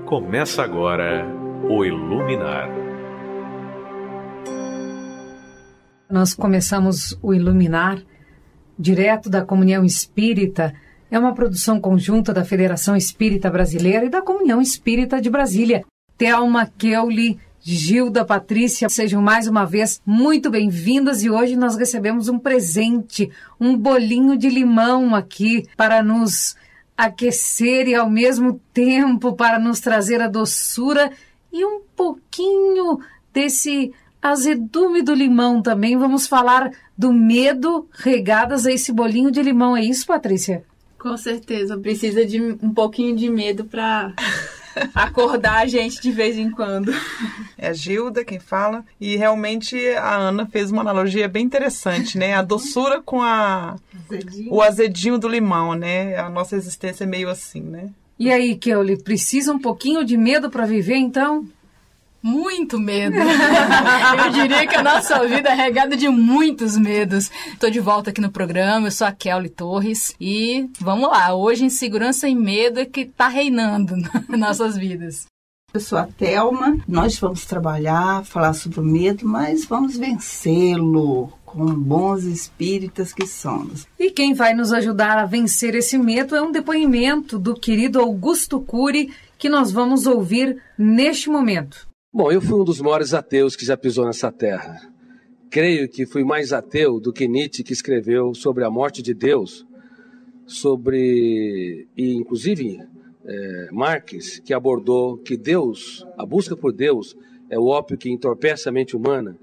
Começa agora o Iluminar. Nós começamos o Iluminar direto da Comunhão Espírita. É uma produção conjunta da Federação Espírita Brasileira e da Comunhão Espírita de Brasília. Thelma, Keuli, Gilda, Patrícia, sejam mais uma vez muito bem-vindas e hoje nós recebemos um presente, um bolinho de limão aqui para nos aquecer e ao mesmo tempo para nos trazer a doçura e um pouquinho desse azedume do limão também. Vamos falar do medo regadas a esse bolinho de limão. É isso, Patrícia? Com certeza. Precisa de um pouquinho de medo para acordar a gente de vez em quando. É a Gilda quem fala. E realmente a Ana fez uma analogia bem interessante, né? A doçura com o azedinho do limão, né? A nossa existência é meio assim, né? E aí, Keuli, precisa um pouquinho de medo para viver, então? Muito medo. Eu diria que a nossa vida é regada de muitos medos. Estou de volta aqui no programa, eu sou a Keuli Torres e vamos lá, hoje insegurança e medo é que está reinando nas nossas vidas. Eu sou a Thelma, nós vamos trabalhar, falar sobre o medo, mas vamos vencê-lo com bons espíritas que somos. E quem vai nos ajudar a vencer esse medo é um depoimento do querido Augusto Cury que nós vamos ouvir neste momento. Bom, eu fui um dos maiores ateus que já pisou nessa terra. Creio que fui mais ateu do que Nietzsche, que escreveu sobre a morte de Deus, e inclusive Marx, que abordou que Deus, a busca por Deus, é o ópio que entorpece a mente humana.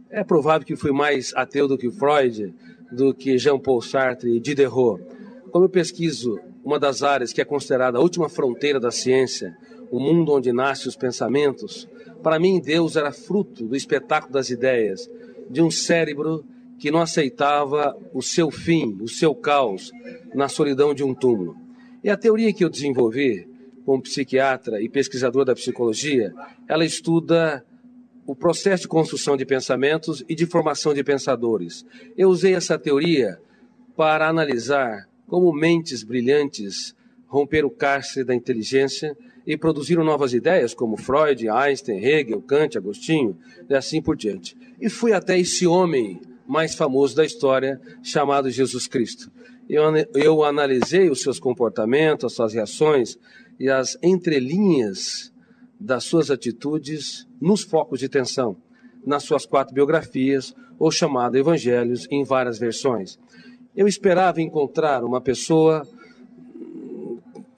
É provável que fui mais ateu do que Freud, do que Jean-Paul Sartre e Diderot. Como eu pesquiso uma das áreas que é considerada a última fronteira da ciência, o mundo onde nascem os pensamentos, para mim Deus era fruto do espetáculo das ideias, de um cérebro que não aceitava o seu fim, o seu caos, na solidão de um túmulo. E a teoria que eu desenvolvi como psiquiatra e pesquisador da psicologia, ela estuda o processo de construção de pensamentos e de formação de pensadores. Eu usei essa teoria para analisar como mentes brilhantes romperam o cárcere da inteligência e produziram novas ideias como Freud, Einstein, Hegel, Kant, Agostinho e assim por diante. E fui até esse homem mais famoso da história chamado Jesus Cristo. Eu analisei os seus comportamentos, as suas reações e as entrelinhas das suas atitudes nos focos de tensão, nas suas 4 biografias, ou chamado Evangelhos, em várias versões. Eu esperava encontrar uma pessoa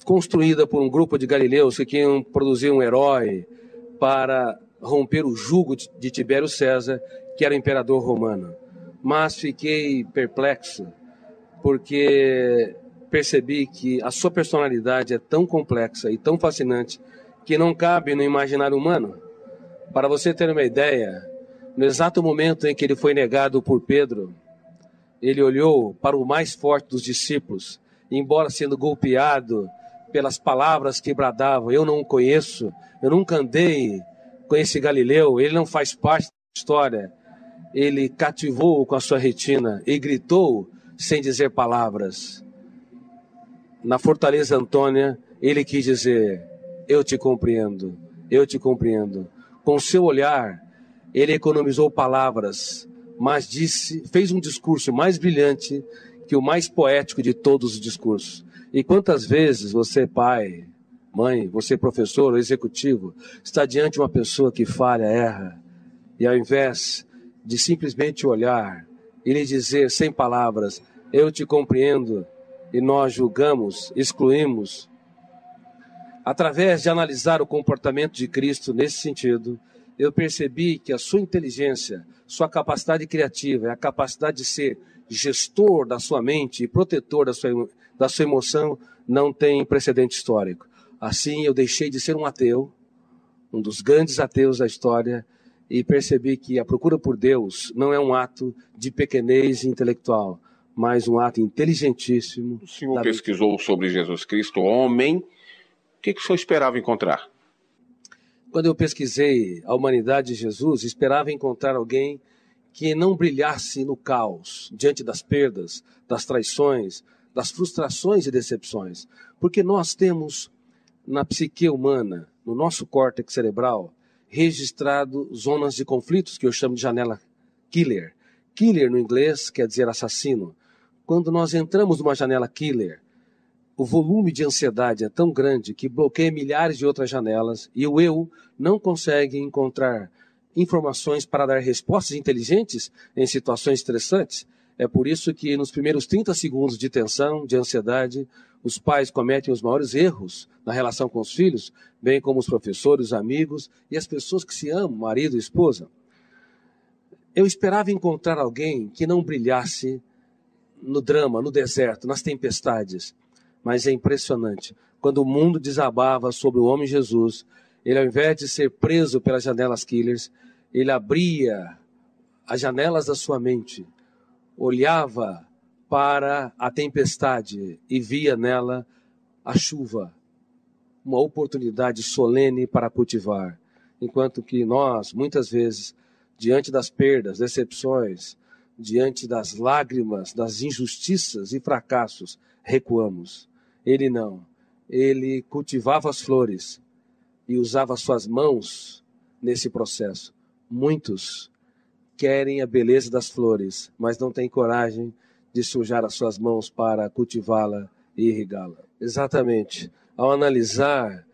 construída por um grupo de galileus que queriam produzir um herói para romper o jugo de Tibério César, que era o imperador romano. Mas fiquei perplexo, porque percebi que a sua personalidade é tão complexa e tão fascinante que não cabe no imaginário humano. Para você ter uma ideia, no exato momento em que ele foi negado por Pedro, ele olhou para o mais forte dos discípulos, e, embora sendo golpeado pelas palavras que bradavam, eu não o conheço, eu nunca andei com esse Galileu, ele não faz parte da história, ele cativou-o com a sua retina e gritou sem dizer palavras. Na Fortaleza Antônia, ele quis dizer: eu te compreendo, eu te compreendo. Com seu olhar, ele economizou palavras, mas fez um discurso mais brilhante que o mais poético de todos os discursos. E quantas vezes você, pai, mãe, você, professor ou executivo, está diante de uma pessoa que falha, erra, e ao invés de simplesmente olhar e lhe dizer sem palavras, eu te compreendo, e nós julgamos, excluímos, através de analisar o comportamento de Cristo nesse sentido, eu percebi que a sua inteligência, sua capacidade criativa, a capacidade de ser gestor da sua mente e protetor da sua emoção não tem precedente histórico. Assim, eu deixei de ser um ateu, um dos grandes ateus da história, e percebi que a procura por Deus não é um ato de pequenez intelectual, mas um ato inteligentíssimo. O senhor pesquisou sobre Jesus Cristo, homem. O que o senhor esperava encontrar? Quando eu pesquisei a humanidade de Jesus, esperava encontrar alguém que não brilhasse no caos, diante das perdas, das traições, das frustrações e decepções. Porque nós temos na psique humana, no nosso córtex cerebral, registrado zonas de conflitos, que eu chamo de janela killer. Killer, no inglês, quer dizer assassino. Quando nós entramos numa janela killer, o volume de ansiedade é tão grande que bloqueia milhares de outras janelas e o eu não consegue encontrar informações para dar respostas inteligentes em situações estressantes. É por isso que nos primeiros 30 segundos de tensão, de ansiedade, os pais cometem os maiores erros na relação com os filhos, bem como os professores, os amigos e as pessoas que se amam, marido e esposa. Eu esperava encontrar alguém que não brilhasse no drama, no deserto, nas tempestades. Mas é impressionante. Quando o mundo desabava sobre o homem Jesus, ele, ao invés de ser preso pelas janelas killers, ele abria as janelas da sua mente, olhava para a tempestade e via nela a chuva, uma oportunidade solene para cultivar. Enquanto que nós, muitas vezes, diante das perdas, decepções, diante das lágrimas, das injustiças e fracassos, recuamos. Ele não. Ele cultivava as flores e usava suas mãos nesse processo. Muitos querem a beleza das flores, mas não têm coragem de sujar as suas mãos para cultivá-la e irrigá-la. Exatamente. Ao analisar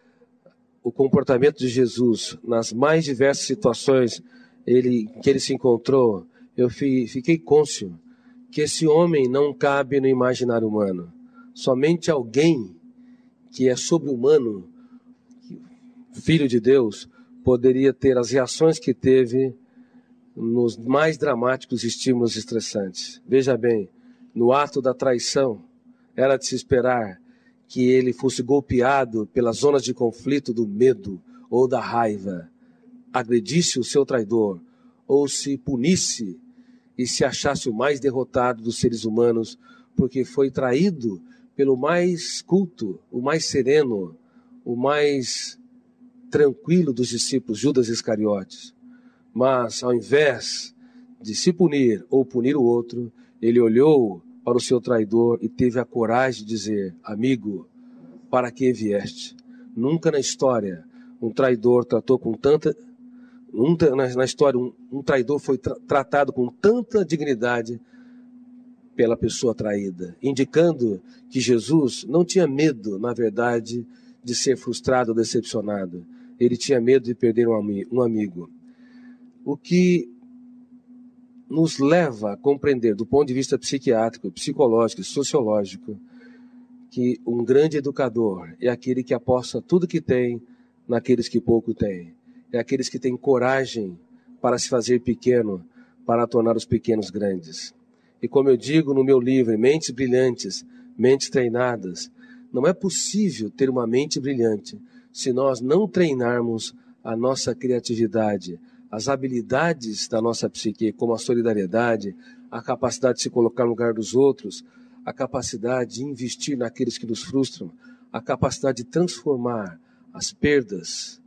o comportamento de Jesus nas mais diversas situações que ele se encontrou, eu fiquei cônscio que esse homem não cabe no imaginário humano. Somente alguém que é sobre-humano, filho de Deus, poderia ter as reações que teve nos mais dramáticos estímulos estressantes. Veja bem, no ato da traição, era de se esperar que ele fosse golpeado pelas zonas de conflito do medo ou da raiva, agredisse o seu traidor, ou se punisse e se achasse o mais derrotado dos seres humanos, porque foi traído pelo mais culto, o mais sereno, o mais tranquilo dos discípulos, Judas Iscariotes. Mas, ao invés de se punir ou punir o outro, ele olhou para o seu traidor e teve a coragem de dizer: amigo, para que vieste? Nunca na história um traidor tratou com tanta... Na história, um traidor foi tratado com tanta dignidade pela pessoa traída, indicando que Jesus não tinha medo, na verdade, de ser frustrado ou decepcionado. Ele tinha medo de perder um amigo. O que nos leva a compreender, do ponto de vista psiquiátrico, psicológico e sociológico, que um grande educador é aquele que aposta tudo que tem naqueles que pouco têm. É aqueles que têm coragem para se fazer pequeno, para tornar os pequenos grandes. E como eu digo no meu livro, Mentes Brilhantes, Mentes Treinadas, não é possível ter uma mente brilhante se nós não treinarmos a nossa criatividade, as habilidades da nossa psique, como a solidariedade, a capacidade de se colocar no lugar dos outros, a capacidade de investir naqueles que nos frustram, a capacidade de transformar as perdas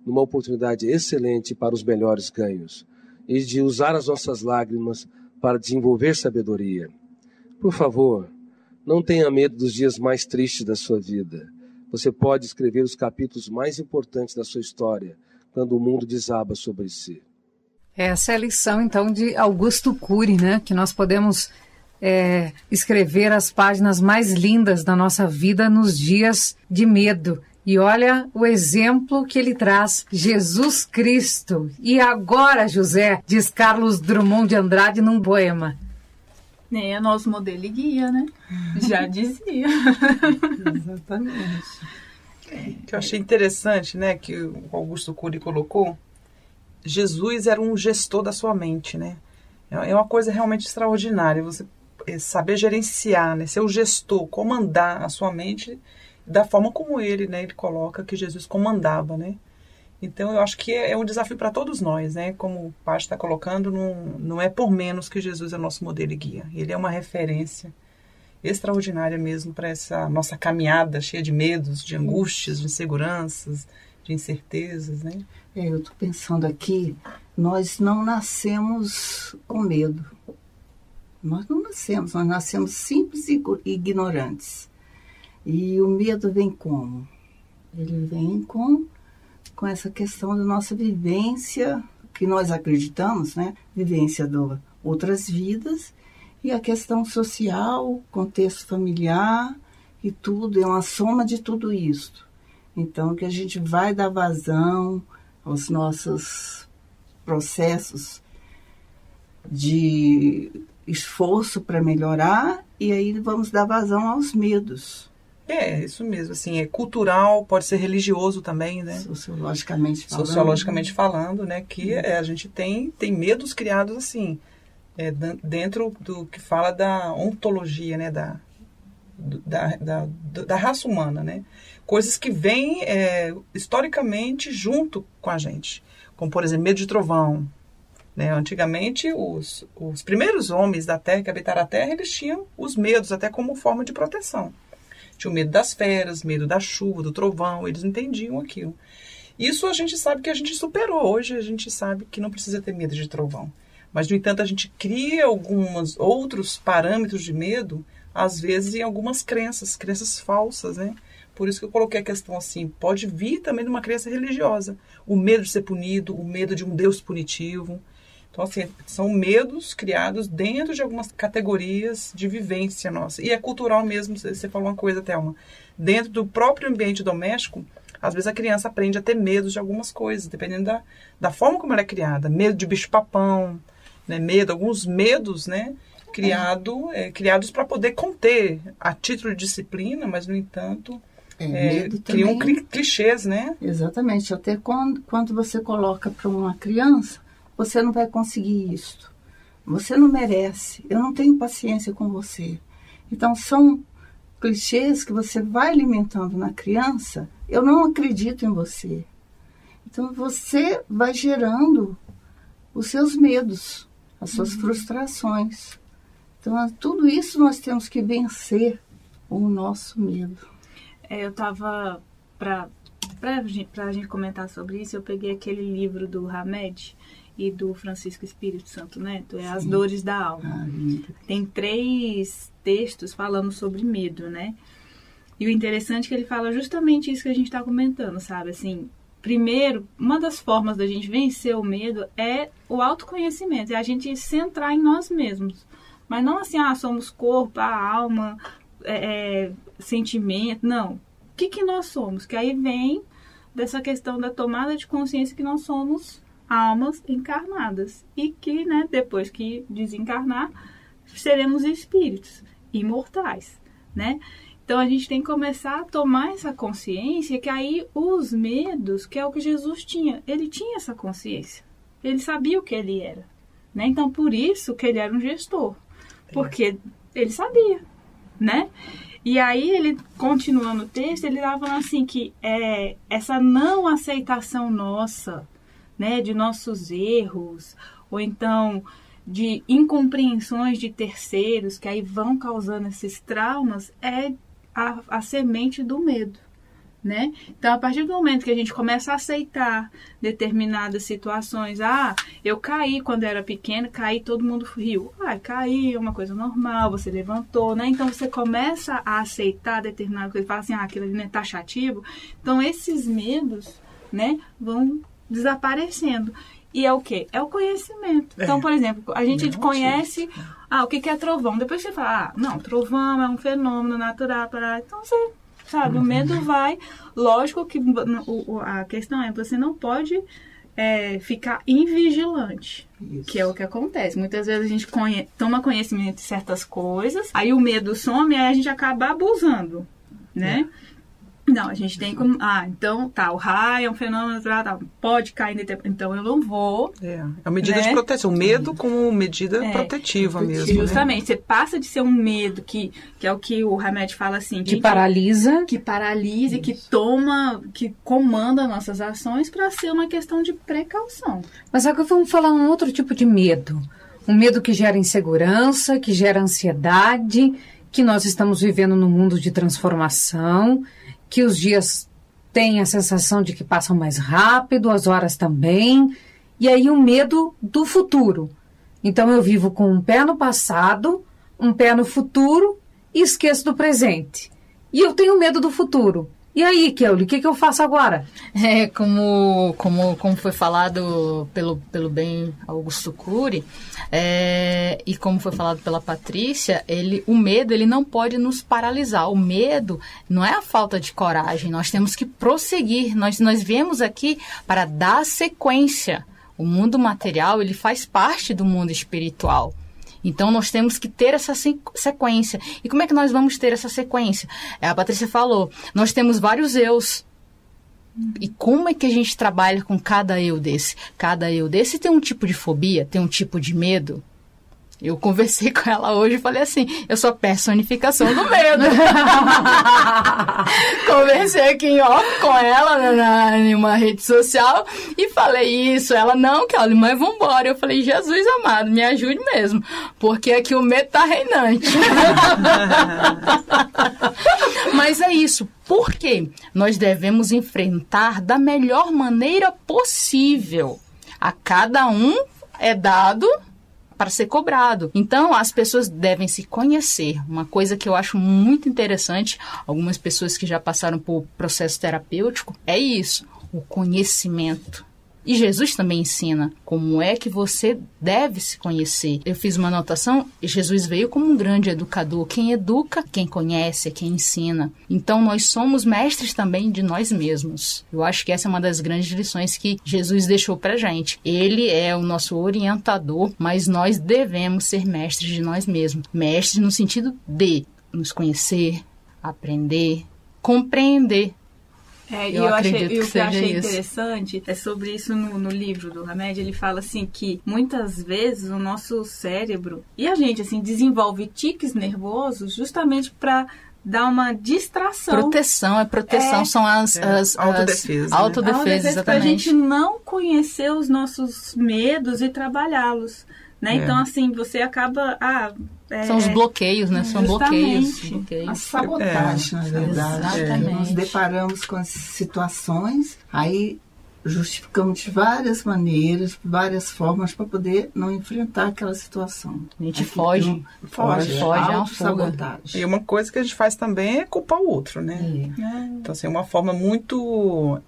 numa oportunidade excelente para os melhores ganhos e de usar as nossas lágrimas para desenvolver sabedoria. Por favor, não tenha medo dos dias mais tristes da sua vida. Você pode escrever os capítulos mais importantes da sua história quando o mundo desaba sobre si. Essa é a lição, então, de Augusto Cury, né? Que nós podemos escrever as páginas mais lindas da nossa vida nos dias de medo. E olha o exemplo que ele traz, Jesus Cristo. E agora, José, diz Carlos Drummond de Andrade num poema. É nosso modelo e guia, né? Já dizia. Exatamente. Que eu achei interessante, né, que o Augusto Cury colocou, Jesus era um gestor da sua mente, né? É uma coisa realmente extraordinária, você saber gerenciar, né, ser o gestor, comandar a sua mente da forma como ele, né, ele coloca que Jesus comandava, né? Então eu acho que é um desafio para todos nós, né? Como o Paty está colocando, não é por menos que Jesus é nosso modelo e guia. Ele é uma referência extraordinária mesmo para essa nossa caminhada cheia de medos, de angústias, de inseguranças, de incertezas, né? Eu estou pensando aqui, nós não nascemos com medo. Nós não nascemos, nós nascemos simples e ignorantes. E o medo vem como? Ele vem com com essa questão da nossa vivência, que nós acreditamos, né? Vivência de outras vidas, e a questão social, contexto familiar e tudo, é uma soma de tudo isso. Então, que a gente vai dar vazão aos nossos processos de esforço para melhorar, e aí vamos dar vazão aos medos. Isso mesmo, assim, é cultural, pode ser religioso também, né? Sociologicamente falando, né? Que a gente tem medos criados, assim, dentro do que fala da ontologia, né? Da raça humana, né? Coisas que vêm historicamente junto com a gente. Como, por exemplo, medo de trovão. Né? Antigamente, os primeiros homens da Terra, que habitaram a Terra, eles tinham os medos até como forma de proteção. Tinham medo das feras, medo da chuva, do trovão, eles entendiam aquilo. Isso a gente sabe que a gente superou. Hoje a gente sabe que não precisa ter medo de trovão. Mas, no entanto, a gente cria alguns outros parâmetros de medo, às vezes em algumas crenças falsas, né? Por isso que eu coloquei a questão assim, pode vir também de uma crença religiosa. O medo de ser punido, o medo de um Deus punitivo. Então, assim, são medos criados dentro de algumas categorias de vivência nossa. E é cultural mesmo, você falou uma coisa, Thelma. Dentro do próprio ambiente doméstico, às vezes a criança aprende a ter medo de algumas coisas, dependendo da forma como ela é criada. Medo de bicho-papão, né? Alguns medos, né? Criados para poder conter a título de disciplina, mas, no entanto, criam clichês, né? Exatamente. Até quando você coloca para uma criança, você não vai conseguir isso. Você não merece. Eu não tenho paciência com você. Então, são clichês que você vai alimentando na criança. Eu não acredito em você. Então, você vai gerando os seus medos, as suas frustrações. Então, tudo isso nós temos que vencer o nosso medo. Eu estava, para a gente comentar sobre isso, eu peguei aquele livro do Hamed e do Francisco Espírito Santo Neto, As Dores da Alma. Tem 3 textos falando sobre medo, né? E o interessante é que ele fala justamente isso que a gente está comentando, sabe? Assim, primeiro, uma das formas da gente vencer o medo é o autoconhecimento, é a gente centrar em nós mesmos. Mas não assim, somos corpo, alma, sentimento, não. O que nós somos? Que aí vem dessa questão da tomada de consciência que nós somos almas encarnadas e que, né, depois que desencarnar, seremos espíritos imortais, né? Então a gente tem que começar a tomar essa consciência, que aí os medos, que é o que Jesus tinha, ele tinha essa consciência, ele sabia o que ele era, né? Então por isso que ele era um gestor, porque ele sabia, né? E aí ele, continuando o texto, ele estava falando assim que essa não aceitação nossa, né, de nossos erros, ou então de incompreensões de terceiros, que aí vão causando esses traumas, é a semente do medo, né? Então, a partir do momento que a gente começa a aceitar determinadas situações, eu caí quando era pequeno, todo mundo riu. Caí é uma coisa normal, você levantou, né? Então, você começa a aceitar determinada coisa, fala assim, aquilo ali não é taxativo. Então, esses medos, né, vão desaparecendo. E é o quê? É o conhecimento. Então, por exemplo, a gente conhece o que é trovão. Depois você fala, não, trovão é um fenômeno natural. Então, você sabe, o medo vai... Lógico que a questão é, você não pode ficar invigilante, que é o que acontece. Muitas vezes a gente toma conhecimento de certas coisas, aí o medo some e aí a gente acaba abusando, né? Não, a gente tem como... então, o raio é um fenômeno, pode cair, então eu não vou... É uma medida de proteção. O medo como medida protetiva mesmo. Justamente, né? Você passa de ser um medo, que é o que o Hamed fala assim... Que paralisa. Que paralisa, que toma, que comanda nossas ações, para ser uma questão de precaução. Mas agora vamos falar um outro tipo de medo. Um medo que gera insegurança, que gera ansiedade, que nós estamos vivendo num mundo de transformação, que os dias têm a sensação de que passam mais rápido, as horas também, e aí o medo do futuro. Então eu vivo com um pé no passado, um pé no futuro e esqueço do presente. E eu tenho medo do futuro. E aí, Kelly, o que eu faço agora? Como foi falado pelo bem Augusto Cury, e como foi falado pela Patrícia, o medo ele não pode nos paralisar. O medo não é a falta de coragem, nós temos que prosseguir. Nós viemos aqui para dar sequência. O mundo material ele faz parte do mundo espiritual. Então, nós temos que ter essa sequência. E como é que nós vamos ter essa sequência? A Patrícia falou, nós temos vários eus. E como é que a gente trabalha com cada eu desse? Cada eu desse tem um tipo de fobia, tem um tipo de medo. Eu conversei com ela hoje e falei assim, eu sou a personificação do medo. Conversei aqui em off com ela em uma rede social e falei isso. Ela, não, Kelly, mas vambora. Eu falei, Jesus amado, me ajude mesmo, porque aqui o medo tá reinante. Mas é isso. Por quê? Nós devemos enfrentar da melhor maneira possível. A cada um é dado para ser cobrado. Então, as pessoas devem se conhecer. Uma coisa que eu acho muito interessante, algumas pessoas que já passaram por processo terapêutico, é isso, o conhecimento. E Jesus também ensina como é que você deve se conhecer. Eu fiz uma anotação, Jesus veio como um grande educador. Quem educa, quem conhece, quem ensina. Então, nós somos mestres também de nós mesmos. Eu acho que essa é uma das grandes lições que Jesus deixou pra gente. Ele é o nosso orientador, mas nós devemos ser mestres de nós mesmos. Mestres no sentido de nos conhecer, aprender, compreender. E o que eu achei interessante é sobre isso no livro do Hamed. Ele fala assim que muitas vezes o nosso cérebro e a gente assim desenvolve tiques nervosos justamente para dar uma distração. Proteção, são as autodefesa. Autodefesa, exatamente. Para a gente não conhecer os nossos medos e trabalhamos. Né? Então, assim, você acaba... são os bloqueios, né? São bloqueios. A sabotagem, na verdade. Exatamente. Nos deparamos com as situações, aí justificamos de várias maneiras, várias formas para poder não enfrentar aquela situação. A gente foge, é uma sabotagem. E uma coisa que a gente faz também é culpar o outro, né? Então, assim, uma forma muito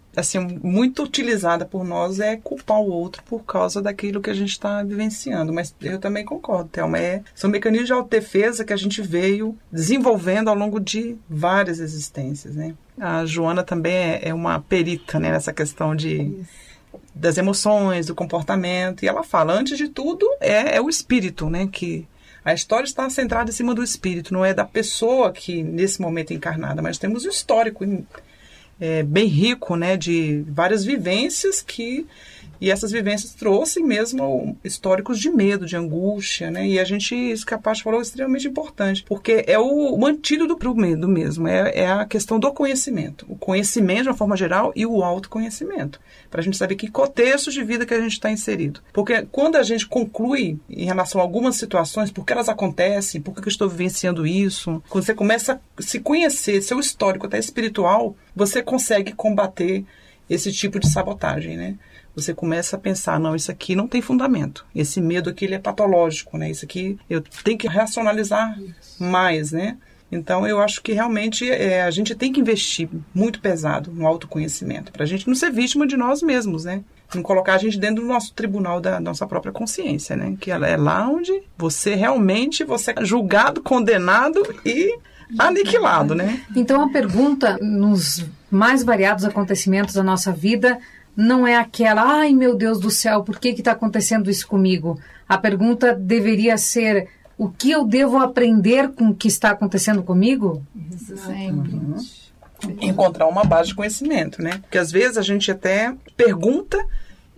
utilizada por nós é culpar o outro por causa daquilo que a gente está vivenciando. Mas eu também concordo, Thelma. São mecanismos de autodefesa que a gente veio desenvolvendo ao longo de várias existências, né? A Joana também é uma perita, né, nessa questão das emoções, do comportamento. E ela fala, antes de tudo, é o espírito, né? Que a história está centrada em cima do espírito, não é da pessoa que nesse momento é encarnada, mas temos o histórico bem rico, né, de várias vivências e essas vivências trouxem mesmo históricos de medo, de angústia, né, e isso que a Paty falou é extremamente importante, porque é o antídoto para o medo mesmo, é a questão do conhecimento, o conhecimento de uma forma geral e o autoconhecimento, para a gente saber que contextos de vida que a gente está inserido, porque quando a gente conclui em relação a algumas situações, por que elas acontecem, por que eu estou vivenciando isso, quando você começa a se conhecer, seu histórico até espiritual, você consegue combater esse tipo de sabotagem, né? Você começa a pensar, não, isso aqui não tem fundamento. Esse medo aqui ele é patológico, né? Isso aqui eu tenho que racionalizar mais, né? Então, eu acho que realmente a gente tem que investir muito pesado no autoconhecimento, para a gente não ser vítima de nós mesmos, né? Não colocar a gente dentro do nosso tribunal da nossa própria consciência, né? Que ela é lá onde você é julgado, condenado e aniquilado, né? Então, a pergunta nos mais variados acontecimentos da nossa vida não é aquela, ai meu Deus do céu, por que está acontecendo isso comigo? A pergunta deveria ser, o que eu devo aprender com o que está acontecendo comigo? Exatamente. Encontrar uma base de conhecimento, né? Porque às vezes a gente até pergunta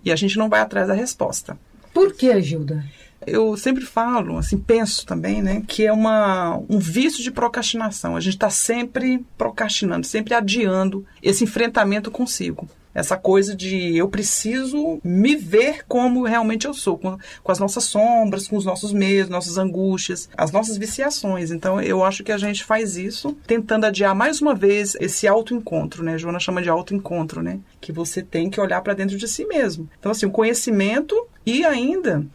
e a gente não vai atrás da resposta. Por que, Gilda? Eu sempre falo, assim, penso também, né, que é um vício de procrastinação. A gente está sempre procrastinando, sempre adiando esse enfrentamento consigo. Essa coisa de eu preciso me ver como realmente eu sou, com as nossas sombras, com os nossos medos, nossas angústias, as nossas viciações. Então, eu acho que a gente faz isso tentando adiar mais uma vez esse autoencontro, né? Joana chama de autoencontro, né? Que você tem que olhar para dentro de si mesmo. Então, assim, o conhecimento e ainda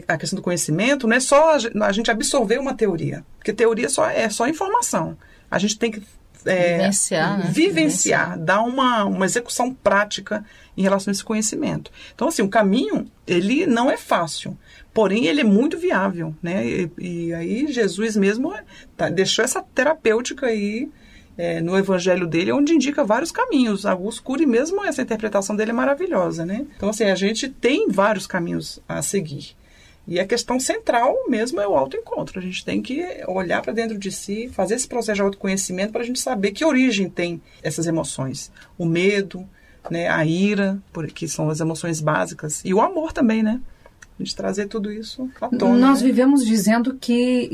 a questão do conhecimento não é só a gente absorver uma teoria, porque teoria é só informação. A gente tem que vivenciar, dar uma execução prática em relação a esse conhecimento. Então, assim, o caminho, ele não é fácil, porém ele é muito viável, né? E aí Jesus mesmo deixou essa terapêutica aí no evangelho dele, onde indica vários caminhos. Augusto Cury mesmo, essa interpretação dele é maravilhosa, né? Então, assim, a gente tem vários caminhos a seguir. E a questão central mesmo é o autoencontro. A gente tem que olhar para dentro de si, fazer esse processo de autoconhecimento para a gente saber que origem tem essas emoções. O medo, né, a ira, que são as emoções básicas, e o amor também, né? A gente trazer tudo isso à tona. Nós vivemos dizendo que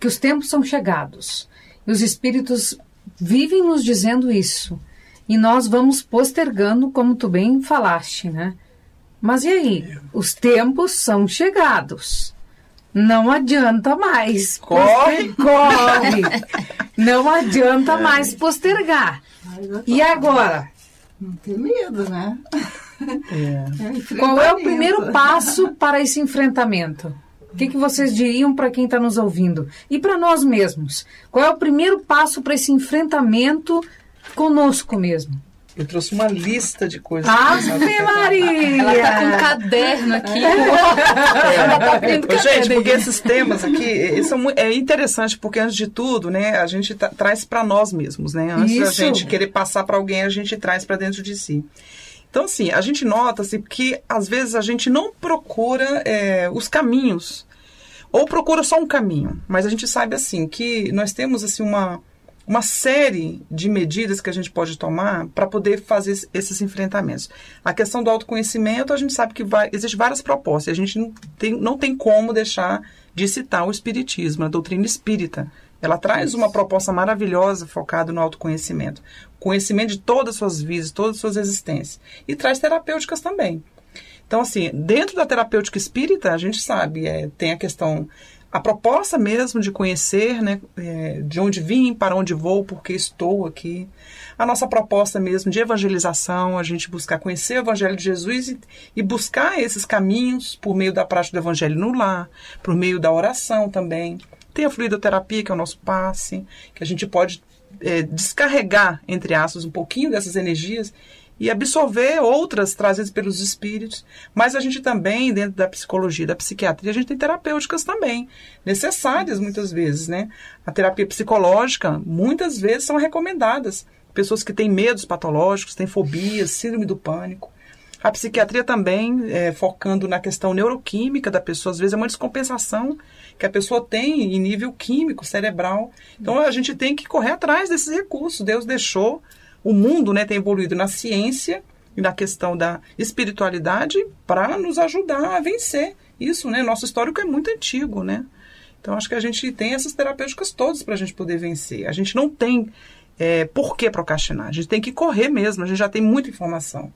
que os tempos são chegados. E os espíritos vivem nos dizendo isso. E nós vamos postergando, como tu bem falaste, né? Mas e aí? Os tempos são chegados. Não adianta mais. Corre! Não adianta mais postergar. E agora? Não tem medo, né? Qual é o primeiro passo para esse enfrentamento? O que vocês diriam para quem está nos ouvindo? E para nós mesmos? Qual é o primeiro passo para esse enfrentamento conosco mesmo? Eu trouxe uma lista de coisas. Ave Maria! Ela tá com um caderno aqui. Ela tá abrindo gente, porque esses temas aqui são interessante, porque antes de tudo, né, a gente traz para nós mesmos, né? Antes da gente querer passar para alguém, a gente traz para dentro de si. Então, assim, a gente nota assim, que às vezes a gente não procura os caminhos, ou procura só um caminho, mas a gente sabe assim que nós temos assim uma série de medidas que a gente pode tomar para poder fazer esses enfrentamentos. A questão do autoconhecimento, a gente sabe que existem várias propostas. A gente não tem como deixar de citar o Espiritismo, a doutrina espírita. Ela traz uma proposta maravilhosa focada no autoconhecimento. Conhecimento de todas as suas vidas, todas as suas existências. E traz terapêuticas também. Então, assim, dentro da terapêutica espírita, a gente sabe, tem a questão... A proposta mesmo de conhecer, né, de onde vim, para onde vou, por que estou aqui. A nossa proposta mesmo de evangelização, a gente buscar conhecer o Evangelho de Jesus e buscar esses caminhos por meio da prática do Evangelho no lar, por meio da oração também. Tem a fluidoterapia, que é o nosso passe, que a gente pode descarregar, entre aspas, um pouquinho dessas energias e absorver outras trazidas pelos espíritos. Mas a gente também, dentro da psicologia, da psiquiatria, a gente tem terapêuticas também, necessárias muitas vezes, né? A terapia psicológica, muitas vezes, são recomendadas. Pessoas que têm medos patológicos, têm fobias, síndrome do pânico. A psiquiatria também, focando na questão neuroquímica da pessoa, às vezes é uma descompensação que a pessoa tem em nível químico, cerebral. Então a gente tem que correr atrás desses recursos. Deus deixou... O mundo, né, tem evoluído na ciência e na questão da espiritualidade para nos ajudar a vencer isso, né? Nosso histórico é muito antigo, né? Então, acho que a gente tem essas terapêuticas todas para a gente poder vencer. A gente não tem por que procrastinar. A gente tem que correr mesmo. A gente já tem muita informação.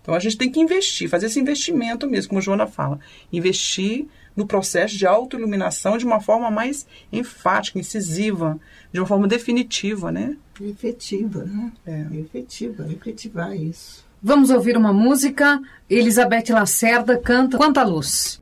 Então, a gente tem que investir, fazer esse investimento mesmo, como a Joana fala. Investir no processo de autoiluminação de uma forma mais enfática, incisiva, de uma forma definitiva, né? Efetiva, né? Efetivar isso. Vamos ouvir uma música. Elizabeth Lacerda canta Quanta Luz.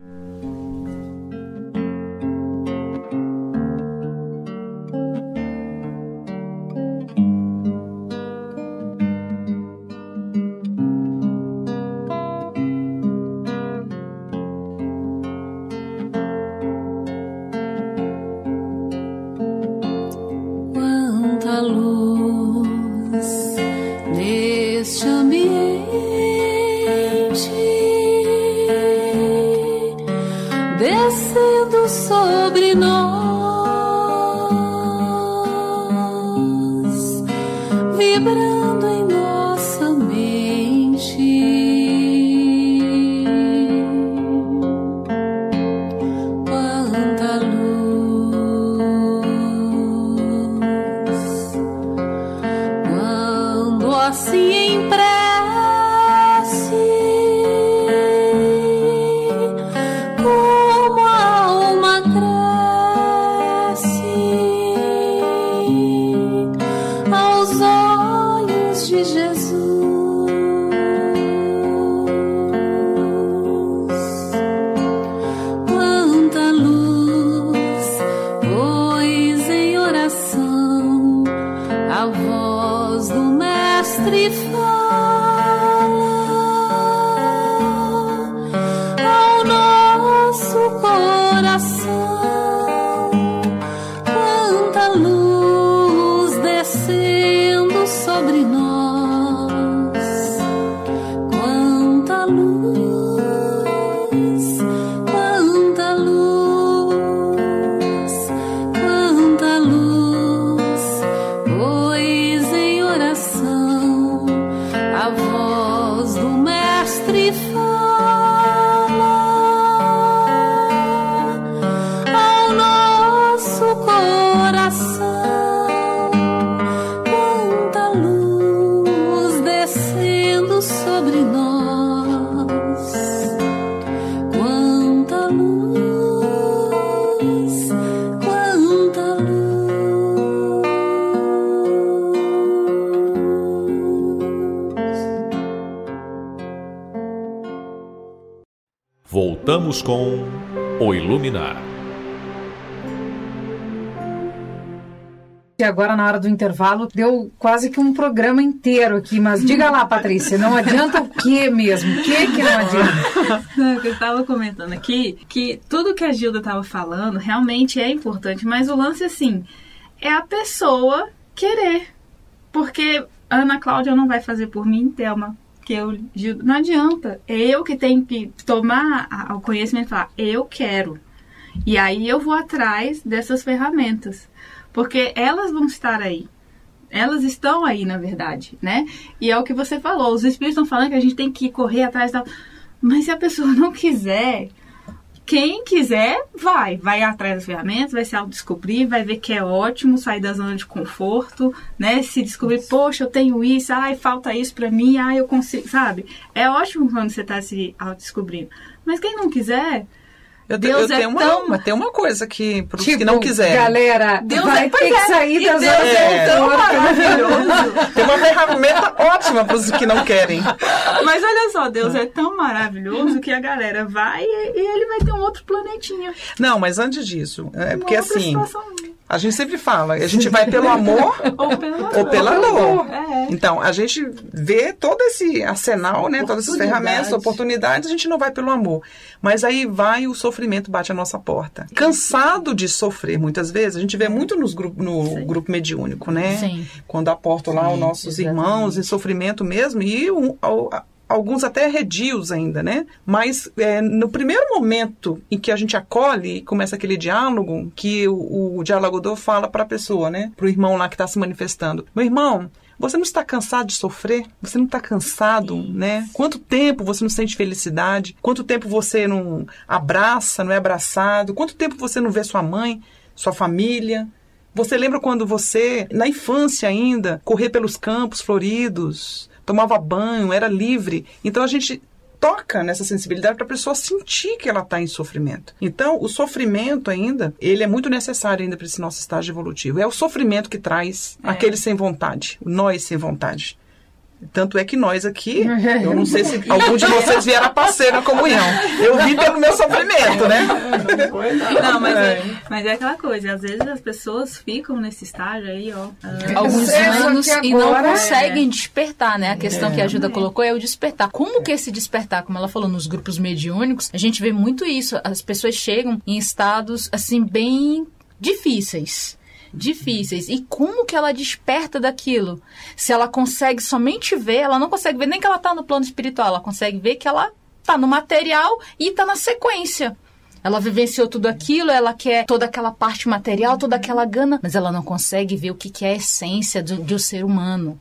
Pois em oração mestre fala ao nosso coração, quanta luz descendo sobre nós, quanta luz, quanta luz, quanta luz, pois em oração a voz do mestre fala ao nosso coração, quanta luz descendo sobre nós, quanta luz, quanta luz. Voltamos com o Iluminar. E agora, na hora do intervalo, deu quase que um programa inteiro aqui. Mas diga lá, Patrícia, não adianta o quê mesmo? O que não adianta? Não, eu estava comentando aqui que tudo que a Gilda estava falando realmente é importante, mas o lance, assim, é a pessoa querer. Porque a Ana Cláudia não vai fazer por mim, Thelma, que eu, Gilda, não adianta. É eu que tenho que tomar o conhecimento e falar, eu quero. E aí eu vou atrás dessas ferramentas. Porque elas vão estar aí. Elas estão aí, na verdade, né? E é o que você falou. Os espíritos estão falando que a gente tem que correr atrás da... Mas se a pessoa não quiser, quem quiser, vai atrás das ferramentas, vai se autodescobrir, vai ver que é ótimo sair da zona de conforto, né? Se descobrir, poxa, eu tenho isso, ai, falta isso pra mim, ai, eu consigo, sabe? É ótimo quando você tá se autodescobrindo. Mas quem não quiser... Deus tem uma coisa que, para os que não quiserem. Galera, Deus vai ter que sair da zona de tão conforto. maravilhoso. Tem uma ferramenta ótima para os que não querem. Mas olha só, Deus é tão maravilhoso que a galera vai e ele vai ter um outro planetinha. Não, mas antes disso, é porque Uma outra assim, situação. a gente sempre fala, a gente vai pelo amor ou pela dor. Então, a gente vê todo esse arsenal, né, todas essas ferramentas, oportunidades, a gente não vai pelo amor. Mas aí vai o sofrimento bate a nossa porta. Cansado de sofrer, muitas vezes, a gente vê muito no grupo mediúnico, né? Sim. Quando aportam lá os nossos irmãos em sofrimento mesmo, e alguns até redios ainda, né? Mas no primeiro momento em que a gente acolhe e começa aquele diálogo, que o dialogador fala para a pessoa, né? Para o irmão lá que está se manifestando. Meu irmão, você não está cansado de sofrer? Você não está cansado, né? Quanto tempo você não sente felicidade? Quanto tempo você não abraça, não é abraçado? Quanto tempo você não vê sua mãe, sua família? Você lembra quando você, na infância ainda, corria pelos campos floridos, tomava banho, era livre? Então a gente toca nessa sensibilidade para a pessoa sentir que ela está em sofrimento. Então, o sofrimento ainda, ele é muito necessário ainda para esse nosso estágio evolutivo. É o sofrimento que traz aquele sem vontade, nós sem vontade. Tanto é que nós aqui, eu não sei se algum de vocês vieram a passeio na comunhão. Eu vi pelo meu sofrimento, né? Não, mas é aquela coisa, às vezes as pessoas ficam nesse estágio aí, ó. Alguns anos que e não agora conseguem despertar, né? A questão que a Gilda colocou é o despertar. Como que esse despertar, como ela falou, nos grupos mediúnicos, a gente vê muito isso. As pessoas chegam em estados, assim, bem difíceis. E como que ela desperta daquilo? Se ela consegue somente ver, ela não consegue ver nem que ela está no plano espiritual, ela consegue ver que ela está no material e está na sequência. Ela vivenciou tudo aquilo, ela quer toda aquela parte material, toda aquela gana, mas ela não consegue ver o que é a essência de um ser humano.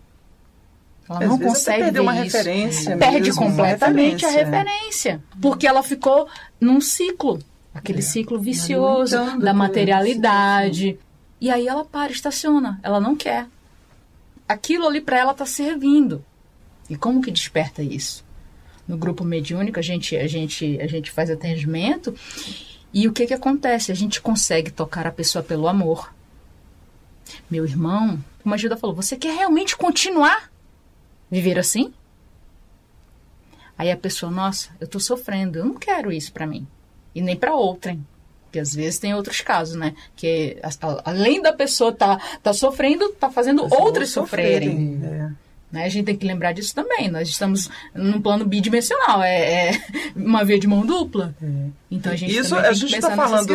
Ela não consegue ver uma isso. Referência perde mesmo, completamente a referência. Porque ela ficou num ciclo, aquele ciclo vicioso da materialidade. E aí ela para, estaciona. Ela não quer. Aquilo ali para ela está servindo. E como que desperta isso? No grupo mediúnico, a gente faz atendimento e o que acontece? A gente consegue tocar a pessoa pelo amor. Meu irmão, como a Gilda falou, você quer realmente continuar viver assim? Aí a pessoa, nossa, eu tô sofrendo, eu não quero isso para mim. E nem para outrem. Porque às vezes tem outros casos, né? Que além da pessoa tá sofrendo, tá fazendo outras sofrerem. Né? A gente tem que lembrar disso também. Nós estamos num plano bidimensional, é uma via de mão dupla. Então a gente a gente está falando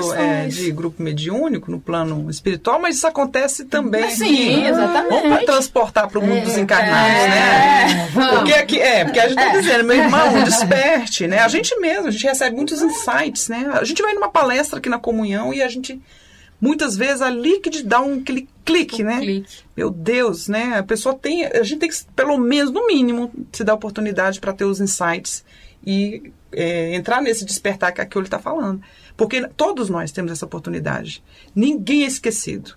de grupo mediúnico no plano espiritual, mas isso acontece também. Sim, exatamente. Vamos transportar para o mundo dos encarnados, né? Porque a gente está dizendo, meu irmão, desperte, né? A gente recebe muitos insights, né? A gente vai numa palestra aqui na comunhão e a gente muitas vezes ali que dá aquele clique, né? Meu Deus, né? A gente tem que, pelo menos, no mínimo, se dar oportunidade para ter os insights e entrar nesse despertar que aqui ele está falando. Porque todos nós temos essa oportunidade. Ninguém é esquecido.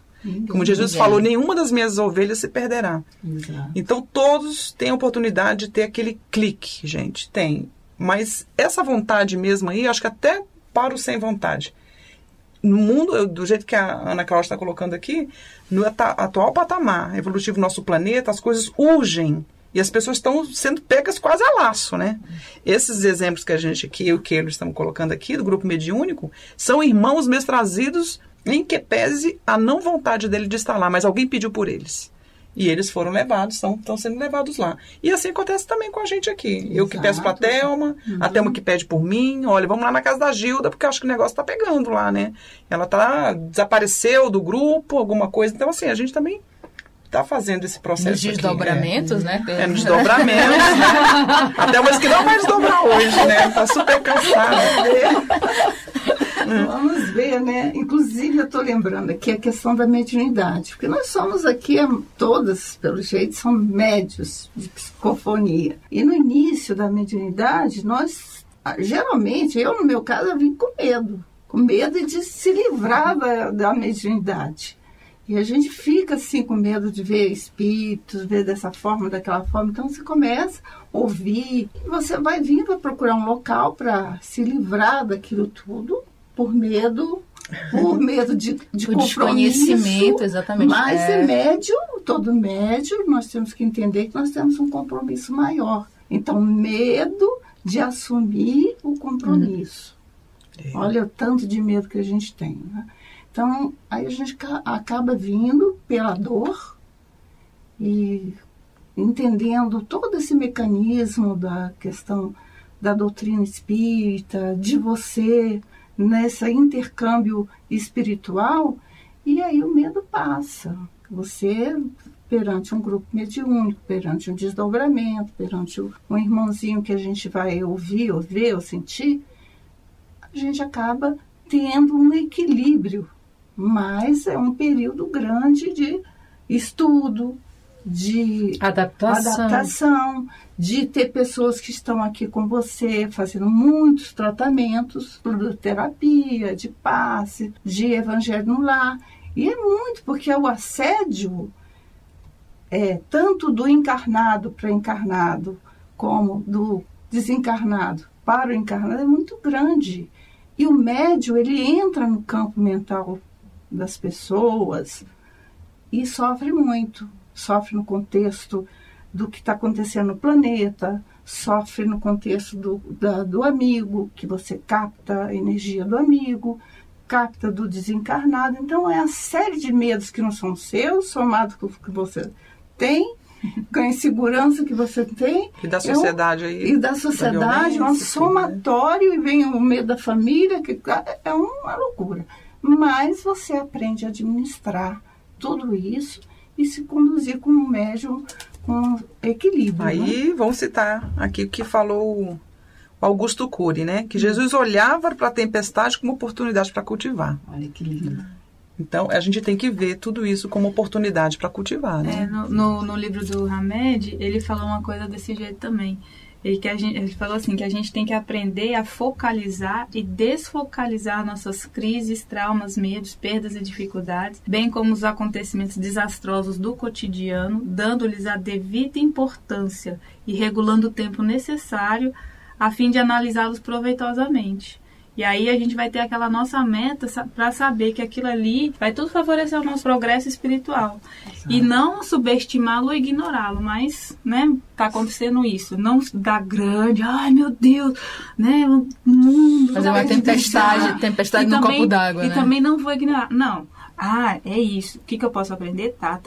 Como Jesus falou, nenhuma das minhas ovelhas se perderá. Exato. Então, todos têm a oportunidade de ter aquele clique, gente. Tem. Mas essa vontade mesmo aí, acho que até para o sem vontade. No mundo, do jeito que a Ana Cláudia está colocando aqui, no atual patamar evolutivo do nosso planeta, as coisas urgem. E as pessoas estão sendo pegas quase a laço, né? Esses exemplos que eu e o Keilo estamos colocando aqui, do grupo mediúnico, são irmãos mesmo trazidos em que pese a não vontade dele de estar lá, mas alguém pediu por eles. E eles foram levados, estão sendo levados lá. E assim acontece também com a gente aqui. Exato. Eu que peço para a Thelma, a Thelma que pede por mim. Olha, vamos lá na casa da Gilda, porque eu acho que o negócio está pegando lá, né? Ela desapareceu do grupo, alguma coisa. Então, assim, a gente também está fazendo esse processo nos desdobramentos, né? Nos desdobramentos, né? A Thelma disse que não vai desdobrar hoje, né? Está super cansada. Vamos ver, né? Inclusive, eu estou lembrando aqui a questão da mediunidade, porque nós somos aqui, todas, pelo jeito, são médios de psicofonia. E no início da mediunidade, nós, geralmente, eu no meu caso, eu vim com medo de se livrar da mediunidade. E a gente fica assim com medo de ver espíritos, ver dessa forma, daquela forma. Então você começa a ouvir, e você vai vir para procurar um local para se livrar daquilo tudo, por medo de desconhecimento, exatamente. Mas todo médium, nós temos que entender que nós temos um compromisso maior. Então, medo de assumir o compromisso. Olha o tanto de medo que a gente tem, né? Então, aí a gente acaba vindo pela dor e entendendo todo esse mecanismo da questão da doutrina espírita, de você nesse intercâmbio espiritual, e aí o medo passa. Você, perante um grupo mediúnico, perante um desdobramento, perante um irmãozinho que a gente vai ouvir, ou ver, ou sentir, a gente acaba tendo um equilíbrio. Mas é um período grande de estudo, de adaptação, de ter pessoas que estão aqui com você fazendo muitos tratamentos, terapia, de passe, de evangelho no lar. E é muito, porque o assédio, tanto do encarnado para encarnado, como do desencarnado para o encarnado, é muito grande. E o médium, ele entra no campo mental das pessoas e sofre muito. Sofre no contexto do que está acontecendo no planeta, sofre no contexto do amigo, que você capta a energia do amigo, capta do desencarnado. Então, é a série de medos que não são seus, somado com o que você tem, com a insegurança que você tem. E da sociedade aí. E da sociedade, um somatório, e vem o medo da família, que é uma loucura. Mas você aprende a administrar tudo isso e se conduzir como um médium com equilíbrio. Aí, né? Vamos citar aqui o que falou o Augusto Cury, né? Que Jesus olhava para a tempestade como oportunidade para cultivar. Olha que lindo. Então, a gente tem que ver tudo isso como oportunidade para cultivar, né? No livro do Hamed, ele falou uma coisa desse jeito também. Ele falou assim, que a gente tem que aprender a focalizar e desfocalizar nossas crises, traumas, medos, perdas e dificuldades, bem como os acontecimentos desastrosos do cotidiano, dando-lhes a devida importância e regulando o tempo necessário a fim de analisá-los proveitosamente. E aí a gente vai ter aquela nossa meta para saber que aquilo ali vai tudo favorecer o nosso progresso espiritual. Exato. E não subestimá-lo ou ignorá-lo, mas, né, tá acontecendo isso. Não dar grande, ai meu Deus, né, o mundo... Fazer uma tempestade no copo d'água, né? E também não vou ignorar. Não, é isso. O que eu posso aprender? Tá,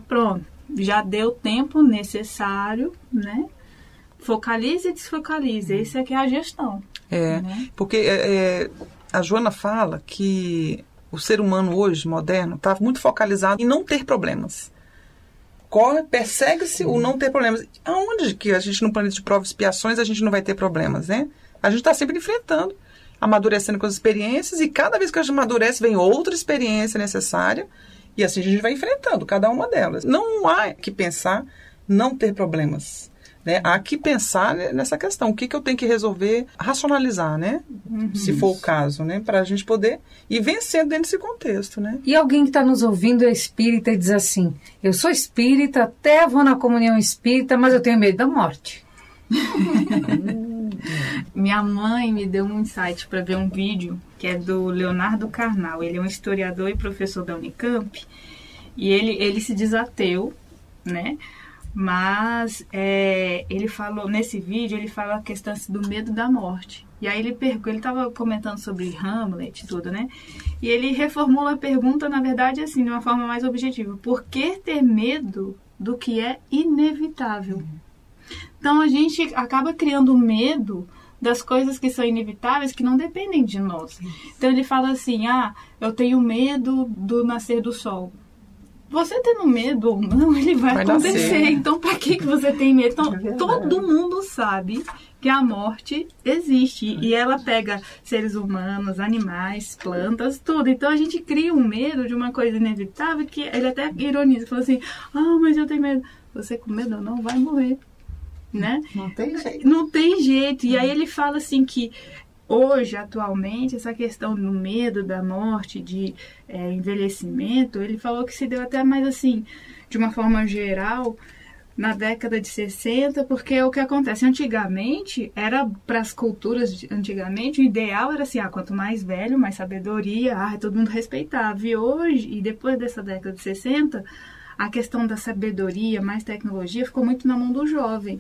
pronto. já deu o tempo necessário, né? Focalize e desfocalize. Essa é que é a gestão. Né? Porque a Joana fala que o ser humano hoje, moderno, está muito focalizado em não ter problemas. Persegue-se o não ter problemas. Aonde que a gente, no planeta de provas e expiações, a gente não vai ter problemas, né? A gente está sempre enfrentando, amadurecendo com as experiências, e cada vez que a gente amadurece, vem outra experiência necessária, e assim a gente vai enfrentando cada uma delas. Não há que pensar não ter problemas, né? Há que pensar nessa questão. O que eu tenho que resolver, racionalizar, né? Se for o caso, né? Para a gente poder ir vencendo dentro desse contexto, né? E alguém que está nos ouvindo é espírita e diz assim: eu sou espírita, até vou na comunhão espírita, mas eu tenho medo da morte. Minha mãe me deu um insight para ver um vídeo que é do Leonardo Carnal. Ele é um historiador e professor da Unicamp, e ele se diz ateu, né? Mas ele falou, nesse vídeo, ele fala a questão do medo da morte. E aí ele estava comentando sobre Hamlet e tudo, né? E ele reformula a pergunta, na verdade, assim, de uma forma mais objetiva. Por que ter medo do que é inevitável? Então a gente acaba criando medo das coisas que são inevitáveis, que não dependem de nós. Então ele fala assim: eu tenho medo do nascer do sol. Você tendo medo ou não, ele vai acontecer. Nascer. Então, para que você tem medo? Então, todo mundo sabe que a morte existe. E ela pega seres humanos, animais, plantas, tudo. Então, a gente cria um medo de uma coisa inevitável que ele até ironiza. Fala assim: mas eu tenho medo. Você com medo ou não vai morrer. Né? Não tem jeito. Não tem jeito. E aí ele fala assim que hoje, atualmente, essa questão do medo da morte, de envelhecimento, ele falou que se deu até mais assim, de uma forma geral, na década de 60, porque o que acontece antigamente, era para as culturas antigamente, o ideal era assim, quanto mais velho, mais sabedoria, todo mundo respeitava. E hoje, e depois dessa década de 60, a questão da sabedoria, mais tecnologia, ficou muito na mão do jovem.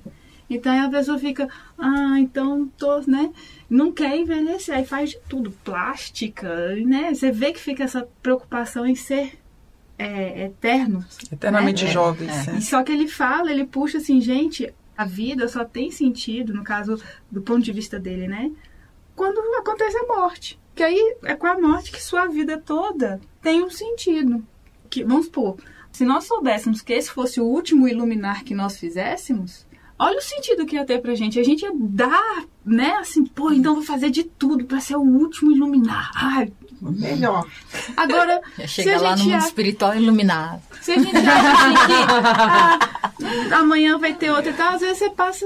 Então, aí a pessoa fica, então, né? Não quer envelhecer, aí faz de tudo, plástica, né? Você vê que fica essa preocupação em ser eterno. Eternamente jovens. E só que ele puxa assim, gente, a vida só tem sentido, no caso, do ponto de vista dele, né? Quando acontece a morte. Que aí é com a morte que sua vida toda tem um sentido. Que, vamos supor, se nós soubéssemos que esse fosse o último iluminar que nós fizéssemos, olha o sentido que ia ter pra gente. A gente ia dar, né, assim, então vou fazer de tudo pra ser o último iluminar. Melhor. Agora, chega lá no mundo espiritual iluminado. Se a gente acha assim que amanhã vai ter outra e tal, às vezes você passa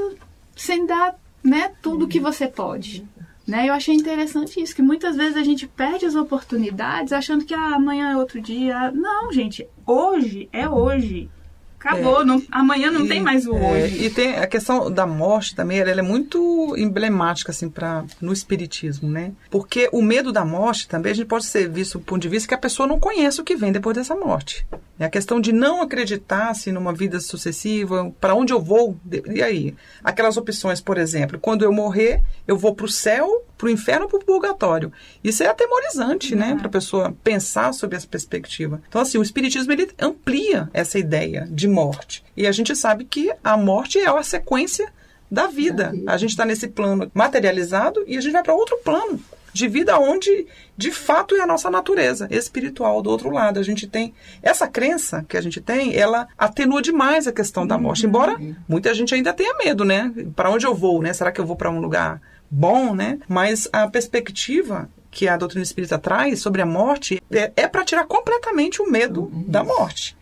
sem dar, né, tudo que você pode. Né? Eu achei interessante isso, que muitas vezes a gente perde as oportunidades achando que amanhã é outro dia. Não, gente, hoje é hoje. Acabou, amanhã não tem mais o hoje. E tem a questão da morte também, ela é muito emblemática assim, no espiritismo, né? Porque o medo da morte também, a gente pode ser visto do ponto de vista que a pessoa não conhece o que vem depois dessa morte. É a questão de não acreditar assim, numa vida sucessiva, para onde eu vou, e aí? Aquelas opções, por exemplo, quando eu morrer, eu vou para o céu, para o inferno ou para o purgatório. Isso é atemorizante, né? Para a pessoa pensar sobre essa perspectiva. Então, assim, o espiritismo ele amplia essa ideia de morte. E a gente sabe que a morte é a sequência da vida. A gente está nesse plano materializado e a gente vai para outro plano de vida onde, de fato, é a nossa natureza espiritual do outro lado. A gente tem essa crença que a gente tem, ela atenua demais a questão da morte. Embora muita gente ainda tenha medo, né? Para onde eu vou, né? Será que eu vou para um lugar bom, né? Mas a perspectiva que a doutrina espírita traz sobre a morte é para tirar completamente o medo da morte.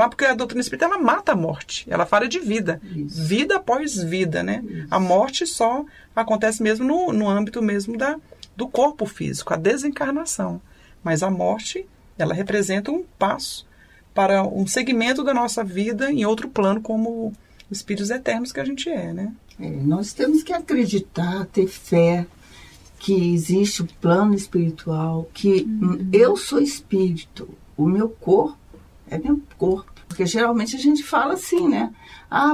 Porque a doutrina espírita, ela mata a morte. Ela fala de vida. Isso. Vida após vida, né? Isso. A morte só acontece mesmo no âmbito mesmo do corpo físico, a desencarnação. Mas a morte, ela representa um passo para um segmento da nossa vida em outro plano, como espíritos eternos que a gente é, né? Nós temos que acreditar, ter fé, que existe o plano espiritual, que eu sou espírito, o meu corpo é meu corpo. Porque geralmente a gente fala assim, né?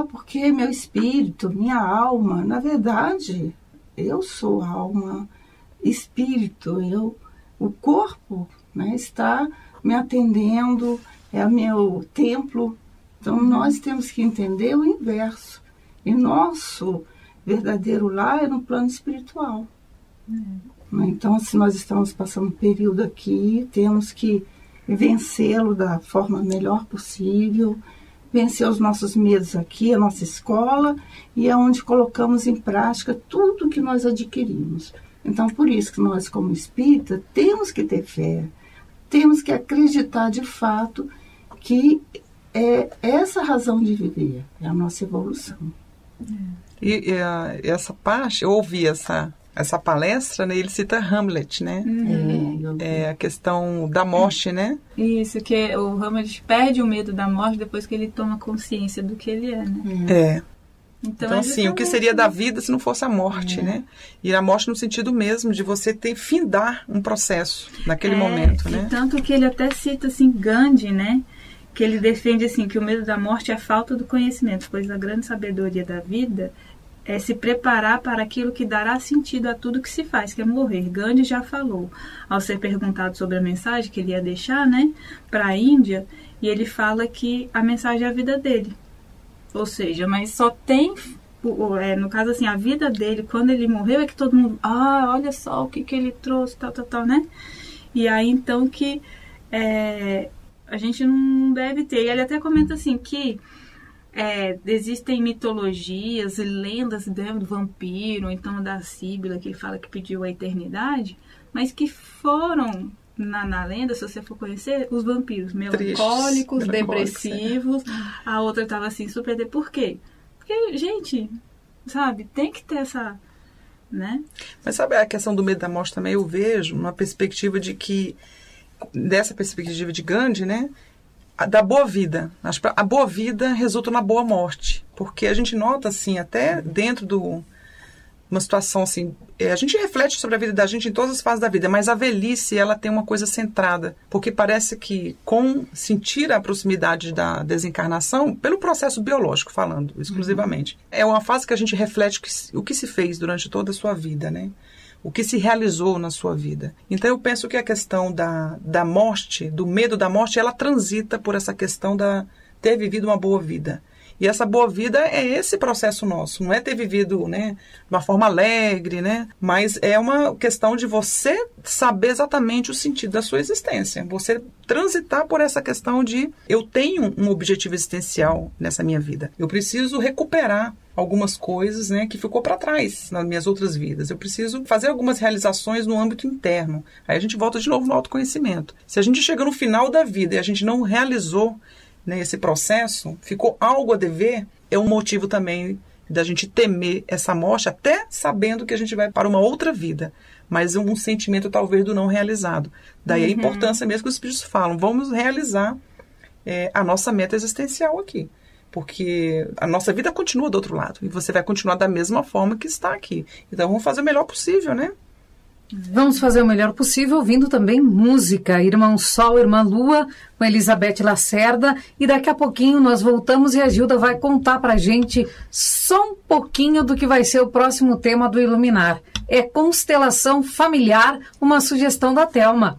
Porque meu espírito, minha alma. Na verdade, eu sou alma, espírito. O corpo, né, está me atendendo, é o meu templo Então, nós temos que entender o inverso. E nosso verdadeiro lar é no plano espiritual. Então, se nós estamos passando um período aqui, temos que vencê-lo da forma melhor possível, vencer os nossos medos aqui, a nossa escola, e é onde colocamos em prática tudo que nós adquirimos. Então, por isso que nós, como espírita, temos que ter fé, temos que acreditar de fato que é essa razão de viver, é a nossa evolução. E essa parte, eu ouvi essa palestra, né, ele cita Hamlet, né? É a questão da morte, né? Isso, que o Hamlet perde o medo da morte depois que ele toma consciência do que ele é, né? Então assim, o que seria da vida se não fosse a morte, né? E a morte no sentido mesmo de você findar um processo naquele momento, né? Tanto que ele até cita, assim, Gandhi, né? Que ele defende, assim, que o medo da morte é a falta do conhecimento, pois a grande sabedoria da vida é se preparar para aquilo que dará sentido a tudo que se faz, que é morrer. Gandhi já falou, ao ser perguntado sobre a mensagem que ele ia deixar, né, para a Índia, e ele fala que a mensagem é a vida dele. Ou seja, mas só tem, no caso assim, a vida dele, quando ele morreu, é que todo mundo, olha só o que ele trouxe, tal, né? E aí, então, que a gente não deve ter. E ele até comenta assim, que existem mitologias e lendas do vampiro, então da Síbila, que ele fala que pediu a eternidade, mas que foram, na lenda, se você for conhecer, os vampiros melancólicos, depressivos. A outra estava assim, super... Por quê? Porque, gente, sabe, tem que ter essa... né? Mas sabe a questão do medo da morte também? Eu vejo uma perspectiva de que, dessa perspectiva de Gandhi, né? Da boa vida. A boa vida resulta na boa morte. Porque a gente nota, assim, até dentro de uma situação, assim... a gente reflete sobre a vida da gente em todas as fases da vida, mas a velhice, ela tem uma coisa centrada. Porque parece que, com sentir a proximidade da desencarnação, pelo processo biológico, falando exclusivamente, é uma fase que a gente reflete o que se fez durante toda a sua vida, né? O que se realizou na sua vida. Então eu penso que a questão da morte, do medo da morte, ela transita por essa questão da ter vivido uma boa vida. E essa boa vida é esse processo nosso, não é ter vivido, né, de uma forma alegre, né, mas é uma questão de você saber exatamente o sentido da sua existência. Você transitar por essa questão de eu tenho um objetivo existencial nessa minha vida. Eu preciso recuperar algumas coisas, né, que ficou para trás nas minhas outras vidas. Eu preciso fazer algumas realizações no âmbito interno. Aí a gente volta de novo no autoconhecimento. Se a gente chega no final da vida e a gente não realizou, né, esse processo, ficou algo a dever, é um motivo também da gente temer essa morte, até sabendo que a gente vai para uma outra vida, mas um sentimento talvez do não realizado. Daí a importância mesmo que os espíritos falam, vamos realizar a nossa meta existencial aqui. Porque a nossa vida continua do outro lado. E você vai continuar da mesma forma que está aqui. Então vamos fazer o melhor possível, né? Vamos fazer o melhor possível ouvindo também música. Irmão Sol, Irmã Lua, com Elizabeth Lacerda. E daqui a pouquinho nós voltamos e a Gilda vai contar pra gente só um pouquinho do que vai ser o próximo tema do Iluminar. É constelação familiar, uma sugestão da Thelma.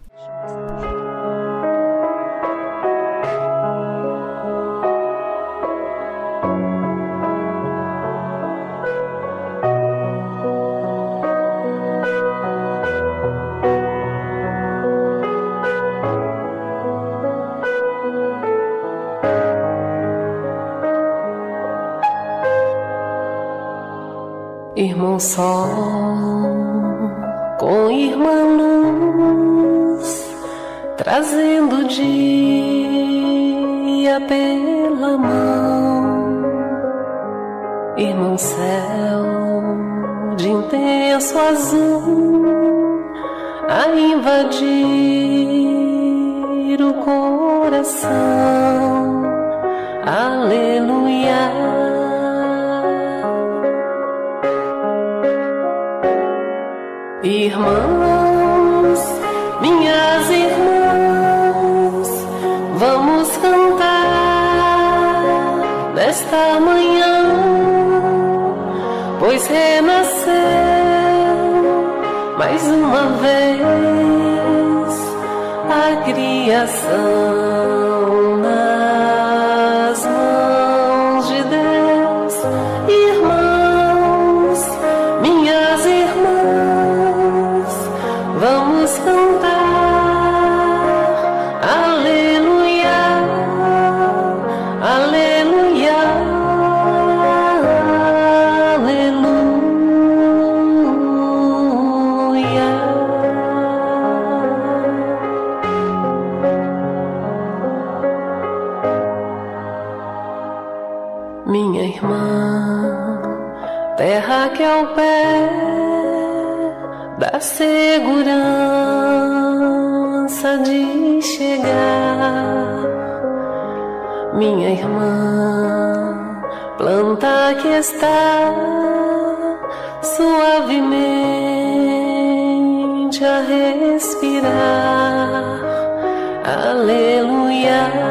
Irmão Sol com Irmã Luz, trazendo o dia pela mão. Irmão Céu de intenso azul a invadir o coração. Aleluia. Irmãos, minhas irmãs, vamos cantar nesta manhã, pois renasceu mais uma vez a criação nas mãos. minha irmã, terra que é o pé da segurança de chegar. Minha irmã, planta que está suavemente a respirar. Aleluia.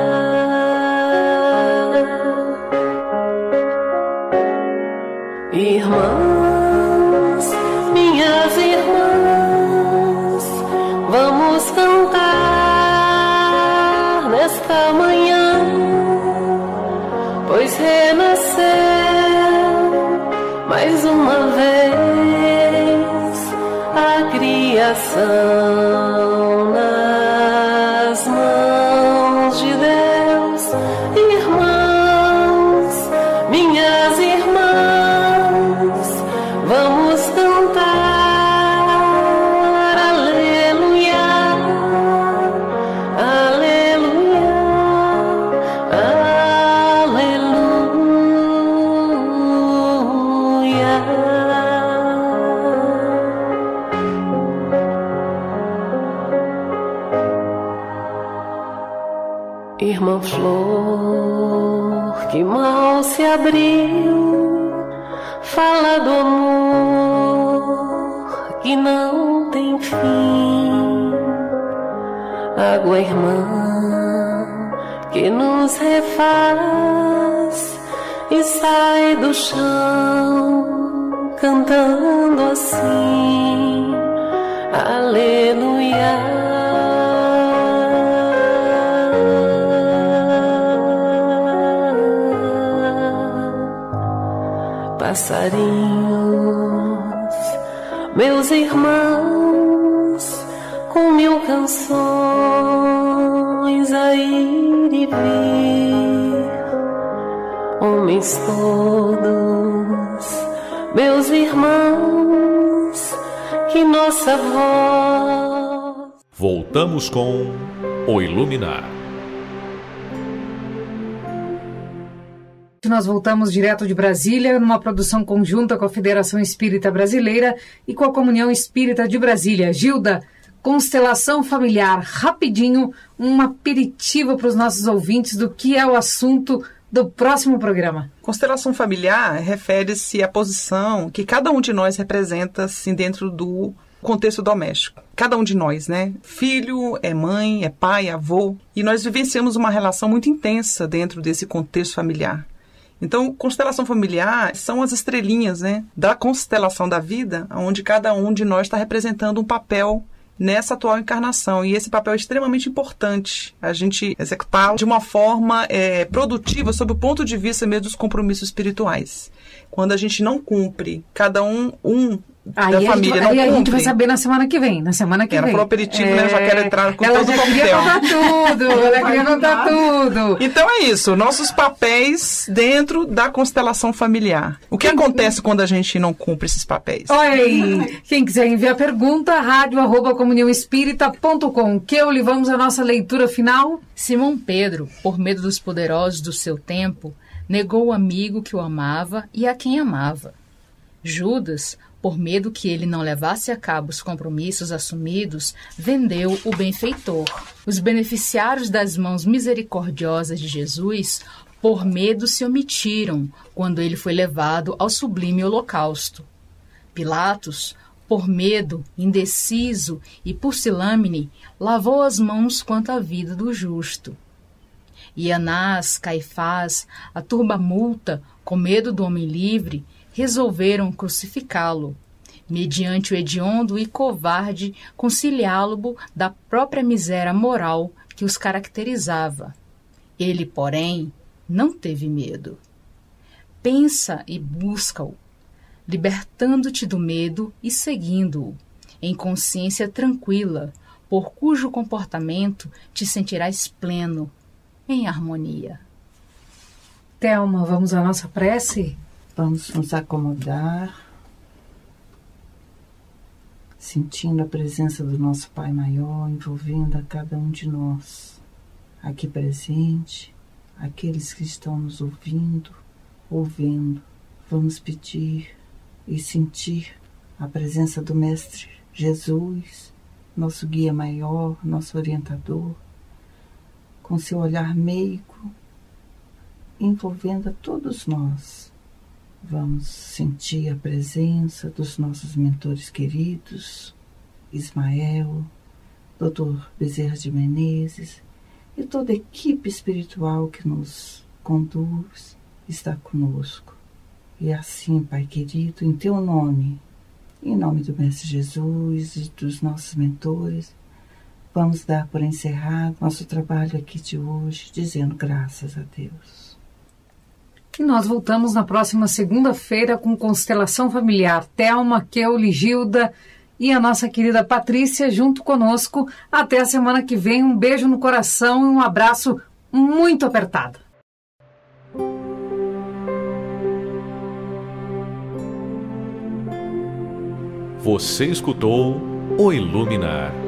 Irmãs, minhas irmãs, vamos cantar nesta manhã, pois renasceu mais uma vez a criação nas mãos de Deus. Irmãs, minhas irmãs, vamos cantar, aleluia, aleluia, aleluia. Irmã flor que mal se abriu, fala do amor que não tem fim. Água irmã que nos refaz e sai do chão cantando assim, aleluia. Passarinhos, meus irmãos, com mil canções a ir e vir. Homens todos, meus irmãos, que nossa voz. Voltamos com O Iluminar. Nós voltamos direto de Brasília, numa produção conjunta com a Federação Espírita Brasileira e com a Comunhão Espírita de Brasília. Gilda, constelação familiar, rapidinho, um aperitivo para os nossos ouvintes do que é o assunto do próximo programa. Constelação familiar refere-se à posição que cada um de nós representa assim, dentro do contexto doméstico. Cada um de nós, né? Filho, é mãe, é pai, é avô. E nós vivenciamos uma relação muito intensa dentro desse contexto familiar. Então, constelação familiar são as estrelinhas, né, da constelação da vida, onde cada um de nós está representando um papel nessa atual encarnação. E esse papel é extremamente importante a gente executá-lo de uma forma produtiva sob o ponto de vista mesmo dos compromissos espirituais. Quando a gente não cumpre, cada um da família não cumpre. Aí a gente vai saber na semana que vem. Na semana que vem. Ela falou aperitivo, né? Eu já quero entrar com ela todo o coquetel. Ela queria contar tudo. Então é isso, nossos papéis dentro da constelação familiar. O que acontece quando a gente não cumpre esses papéis? Oi, quem quiser enviar pergunta, radio@comunhãoespírita.com. Keuli, vamos à nossa leitura final. Simão Pedro, por medo dos poderosos do seu tempo, negou o amigo que o amava e a quem amava. Judas, por medo que ele não levasse a cabo os compromissos assumidos, vendeu o benfeitor. Os beneficiários das mãos misericordiosas de Jesus, por medo, se omitiram quando ele foi levado ao sublime holocausto. Pilatos, por medo, indeciso e pusilânime, lavou as mãos quanto à vida do justo. E Anás, Caifás, a turba multa, com medo do homem livre, resolveram crucificá-lo, mediante o hediondo e covarde conciliálogo da própria miséria moral que os caracterizava. Ele, porém, não teve medo. Pensa e busca-o, libertando-te do medo e seguindo-o, em consciência tranquila, por cujo comportamento te sentirás pleno, em harmonia. Thelma, vamos à nossa prece? Vamos nos acomodar, sentindo a presença do nosso Pai Maior, envolvendo a cada um de nós, aqui presente, aqueles que estão nos ouvindo ouvendo. Vamos pedir e sentir a presença do Mestre Jesus, nosso guia maior, nosso orientador, com seu olhar meigo, envolvendo a todos nós. Vamos sentir a presença dos nossos mentores queridos, Ismael, Dr. Bezerra de Menezes e toda a equipe espiritual que nos conduz está conosco. E assim, Pai querido, em Teu nome, em nome do Mestre Jesus e dos nossos mentores, vamos dar por encerrado nosso trabalho aqui de hoje, dizendo graças a Deus. E nós voltamos na próxima segunda-feira com Constelação Familiar. Thelma, Keuli, Gilda e a nossa querida Patrícia junto conosco. Até a semana que vem. Um beijo no coração e um abraço muito apertado. Você escutou O Iluminar.